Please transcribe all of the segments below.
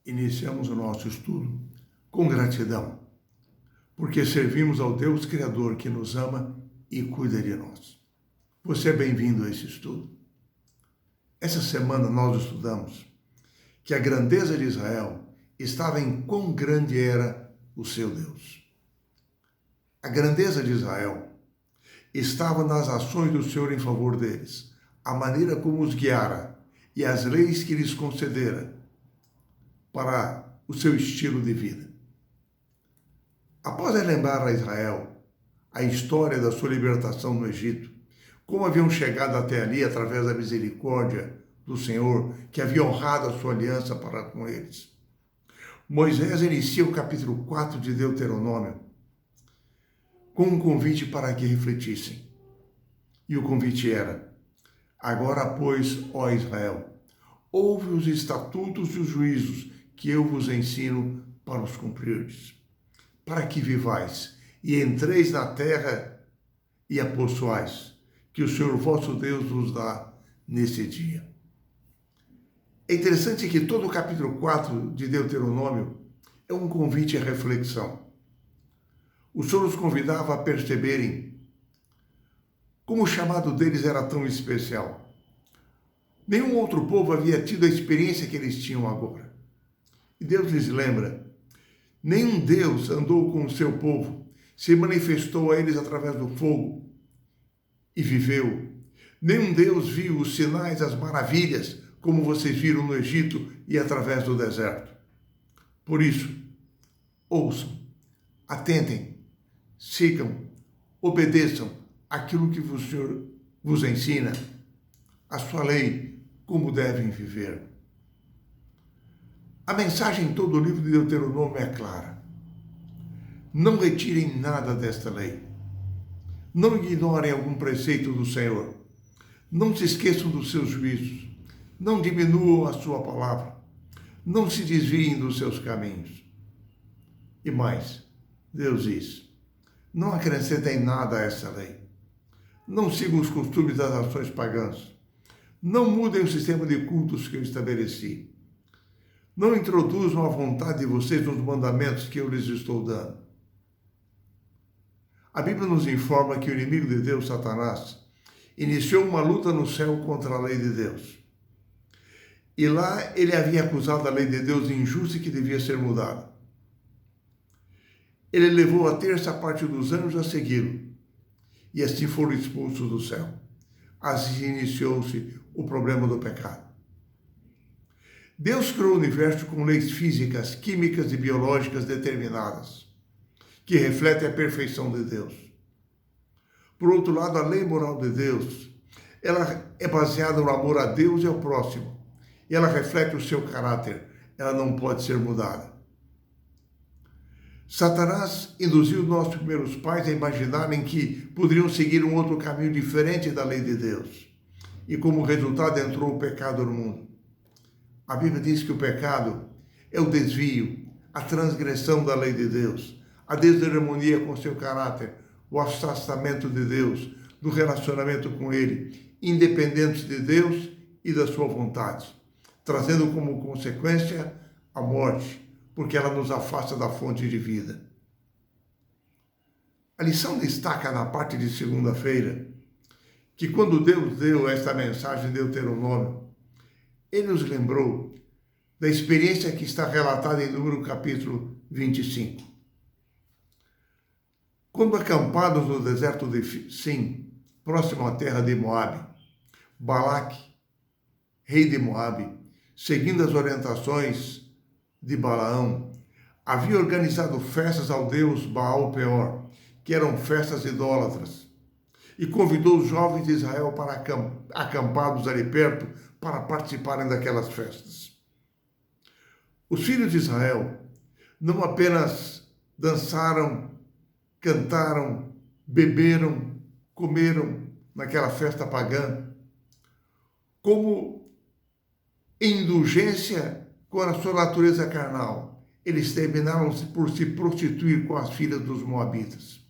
iniciamos o nosso estudo com gratidão, porque servimos ao Deus Criador que nos ama e cuida de nós. Você é bem-vindo a esse estudo. Essa semana nós estudamos que a grandeza de Israel estava em quão grande era o seu Deus. A grandeza de Israel estava nas ações do Senhor em favor deles, a maneira como os guiara e as leis que lhes concedera para o seu estilo de vida. Após relembrar a Israel a história da sua libertação no Egito, como haviam chegado até ali através da misericórdia do Senhor, que havia honrado a sua aliança para com eles, Moisés inicia o capítulo 4 de Deuteronômio com um convite para que refletissem. E o convite era: agora, pois, ó Israel, ouve os estatutos e os juízos que eu vos ensino para os cumprirdes, para que vivais e entreis na terra e a possuais, que o Senhor vosso Deus vos dá nesse dia. É interessante que todo o capítulo 4 de Deuteronômio é um convite à reflexão. O Senhor os convidava a perceberem como o chamado deles era tão especial. Nenhum outro povo havia tido a experiência que eles tinham agora. E Deus lhes lembra: nenhum Deus andou com o seu povo, se manifestou a eles através do fogo e viveu. Nenhum Deus viu os sinais, as maravilhas, como vocês viram no Egito e através do deserto. Por isso, ouçam, atentem, sigam, obedeçam aquilo que o Senhor vos ensina, a sua lei, como devem viver. A mensagem em todo o livro de Deuteronômio é clara. Não retirem nada desta lei. Não ignorem algum preceito do Senhor. Não se esqueçam dos seus juízos. Não diminuam a sua palavra. Não se desviem dos seus caminhos. E mais, Deus diz: não acrescentem nada a essa lei. Não sigam os costumes das nações pagãs. Não mudem o sistema de cultos que eu estabeleci. Não introduzam a vontade de vocês nos mandamentos que eu lhes estou dando. A Bíblia nos informa que o inimigo de Deus, Satanás, iniciou uma luta no céu contra a lei de Deus. E lá ele havia acusado a lei de Deus de injusta e que devia ser mudada. Ele levou a terça parte dos anjos a segui-lo, e assim foram expulsos do céu. Assim iniciou-se o problema do pecado. Deus criou o universo com leis físicas, químicas e biológicas determinadas, que refletem a perfeição de Deus. Por outro lado, a lei moral de Deus, ela é baseada no amor a Deus e ao próximo, e ela reflete o seu caráter, ela não pode ser mudada. Satanás induziu nossos primeiros pais a imaginarem que poderiam seguir um outro caminho diferente da lei de Deus. E como resultado entrou o pecado no mundo. A Bíblia diz que o pecado é o desvio, a transgressão da lei de Deus, a desarmonia com seu caráter, o afastamento de Deus, do relacionamento com Ele, independentes de Deus e da sua vontade, trazendo como consequência a morte, porque ela nos afasta da fonte de vida. A lição destaca na parte de segunda-feira que quando Deus deu esta mensagem de Deuteronômio, Ele nos lembrou da experiência que está relatada em Número capítulo 25. Quando acampados no deserto de Sim, próximo à terra de Moabe, Balaque, rei de Moabe, seguindo as orientações de Balaão, havia organizado festas ao deus Baal-Peor, que eram festas idólatras, e convidou os jovens de Israel para acampados ali perto para participarem daquelas festas. Os filhos de Israel não apenas dançaram, cantaram, beberam, comeram naquela festa pagã, como em indulgência com a sua natureza carnal, eles terminaram por se prostituir com as filhas dos moabitas.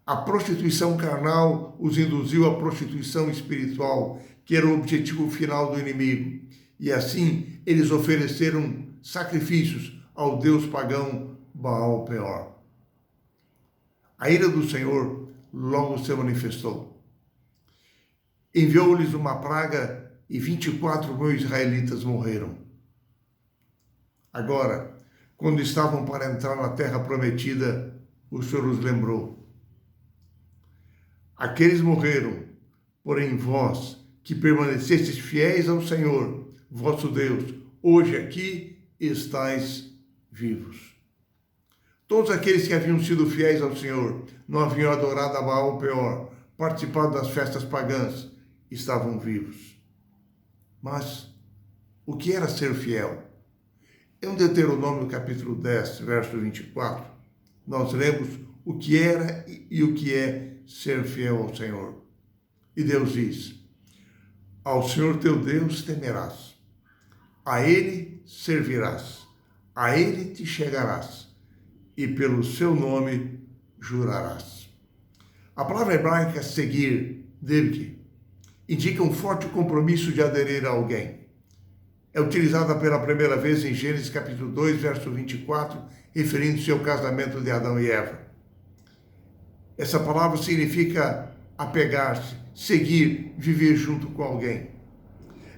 A prostituição carnal os induziu à prostituição espiritual, que era o objetivo final do inimigo, E assim eles ofereceram sacrifícios ao deus pagão Baal-peor. A ira do Senhor logo se manifestou. Enviou-lhes uma praga e 24.000 israelitas morreram. Agora, quando estavam para entrar na terra prometida, o Senhor os lembrou. Aqueles morreram, porém vós, que permanecestes fiéis ao Senhor, vosso Deus, hoje aqui estáis vivos. Todos aqueles que haviam sido fiéis ao Senhor, não haviam adorado a Baal-peor, participado das festas pagãs, estavam vivos. Mas o que era ser fiel? Em Deuteronômio capítulo 10, verso 24, nós lemos o que era e o que é ser fiel ao Senhor. E Deus diz: ao Senhor teu Deus temerás, a Ele servirás, a Ele te chegarás, e pelo seu nome jurarás. A palavra hebraica seguir, devki, indica um forte compromisso de aderir a alguém. É utilizada pela primeira vez em Gênesis capítulo 2, verso 24, referindo-se ao casamento de Adão e Eva. Essa palavra significa apegar-se, seguir, viver junto com alguém.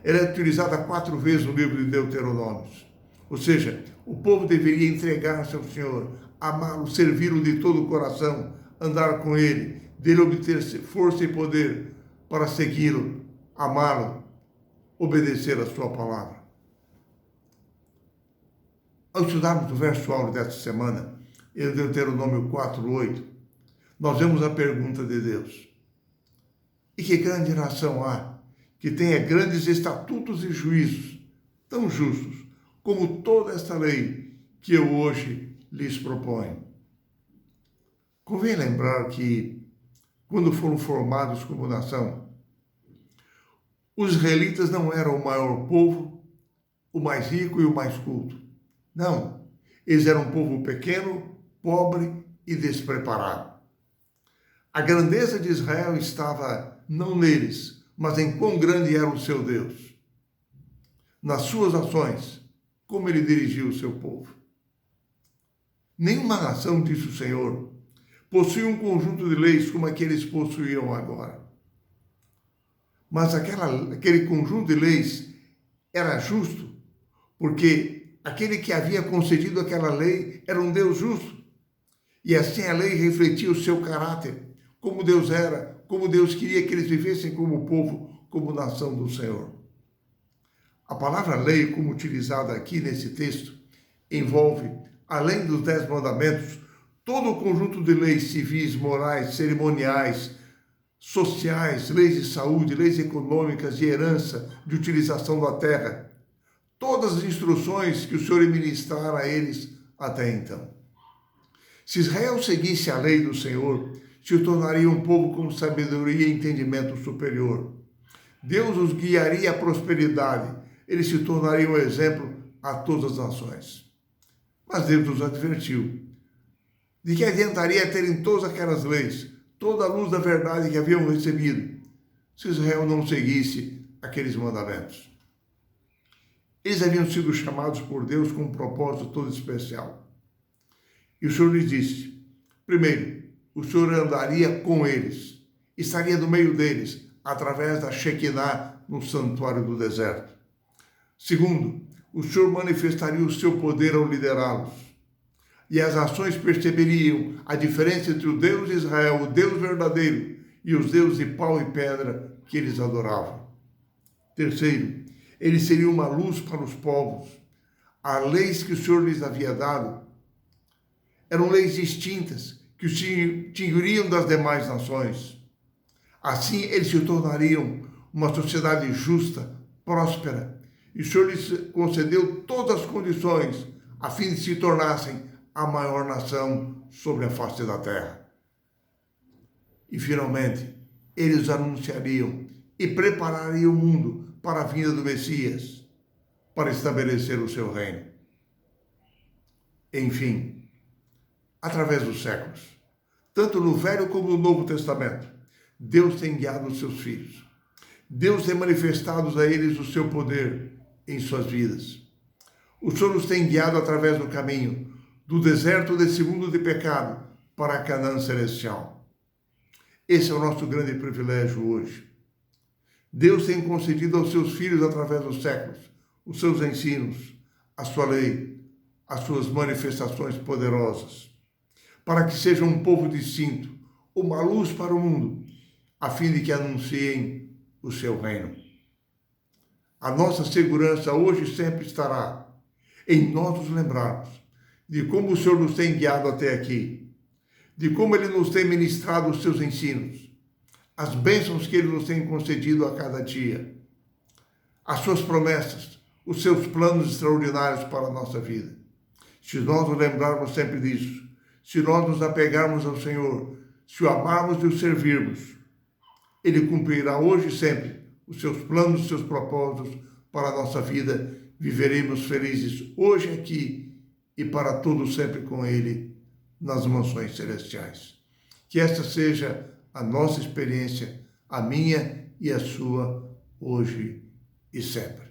Ela é utilizada 4 vezes no livro de Deuteronômios. Ou seja, o povo deveria entregar-se ao Senhor, amá-lo, servi-lo de todo o coração, andar com Ele, dele obter força e poder para segui-lo, amá-lo, obedecer a sua palavra. Ao estudarmos o verso áureo desta semana, em Deuteronômio 4:8, nós vemos a pergunta de Deus: e que grande nação há que tenha grandes estatutos e juízos tão justos como toda esta lei que eu hoje lhes proponho? Convém lembrar que, quando foram formados como nação, os israelitas não eram o maior povo, o mais rico e o mais culto. Não, eles eram um povo pequeno, pobre e despreparado. A grandeza de Israel estava não neles, mas em quão grande era o seu Deus. Nas suas ações, como ele dirigiu o seu povo. Nenhuma nação, disse o Senhor, possui um conjunto de leis como aqueles possuíam agora. Mas aquele conjunto de leis era justo, porque aquele que havia concedido aquela lei era um Deus justo. E assim a lei refletia o seu caráter, como Deus era, como Deus queria que eles vivessem como povo, como nação do Senhor. A palavra lei, como utilizada aqui nesse texto, envolve, além dos 10 mandamentos, todo o conjunto de leis civis, morais, cerimoniais, sociais, leis de saúde, leis econômicas, de herança, de utilização da terra. Todas as instruções que o Senhor ministrara a eles até então. Se Israel seguisse a lei do Senhor, se tornaria um povo com sabedoria e entendimento superior. Deus os guiaria à prosperidade. Eles se tornariam um exemplo a todas as nações. Mas Deus os advertiu de que adiantaria terem todas aquelas leis, toda a luz da verdade que haviam recebido, se Israel não seguisse aqueles mandamentos. Eles haviam sido chamados por Deus com um propósito todo especial. E o Senhor lhes disse: primeiro, o Senhor andaria com eles, estaria no meio deles, através da Shekinah no santuário do deserto. Segundo, o Senhor manifestaria o seu poder ao liderá-los. E as nações perceberiam a diferença entre o Deus de Israel, o Deus verdadeiro, e os deuses de pau e pedra que eles adoravam. Terceiro, eles seriam uma luz para os povos. As leis que o Senhor lhes havia dado eram leis distintas, que os distinguiriam das demais nações. Assim, eles se tornariam uma sociedade justa, próspera, e o Senhor lhes concedeu todas as condições a fim de se tornassem a maior nação sobre a face da terra. E, finalmente, eles anunciariam e preparariam o mundo para a vinda do Messias, para estabelecer o seu reino. Enfim, através dos séculos, tanto no Velho como no Novo Testamento, Deus tem guiado os seus filhos. Deus tem manifestado a eles o seu poder em suas vidas. O Senhor nos tem guiado através do caminho, do deserto desse mundo de pecado, para a Canaã celestial. Esse é o nosso grande privilégio hoje. Deus tem concedido aos seus filhos, através dos séculos, os seus ensinos, a sua lei, as suas manifestações poderosas, para que sejam um povo distinto, uma luz para o mundo, a fim de que anunciem o seu reino. A nossa segurança hoje e sempre estará em nós nos lembrarmos de como o Senhor nos tem guiado até aqui, de como Ele nos tem ministrado os seus ensinos, as bênçãos que Ele nos tem concedido a cada dia, as suas promessas, os seus planos extraordinários para a nossa vida. Se nós nos lembrarmos sempre disso, se nós nos apegarmos ao Senhor, se o amarmos e o servirmos, Ele cumprirá hoje e sempre os seus planos, os seus propósitos para a nossa vida. Viveremos felizes hoje aqui e para todo sempre com Ele nas mansões celestiais. Que esta seja a nossa experiência, a minha e a sua, hoje e sempre.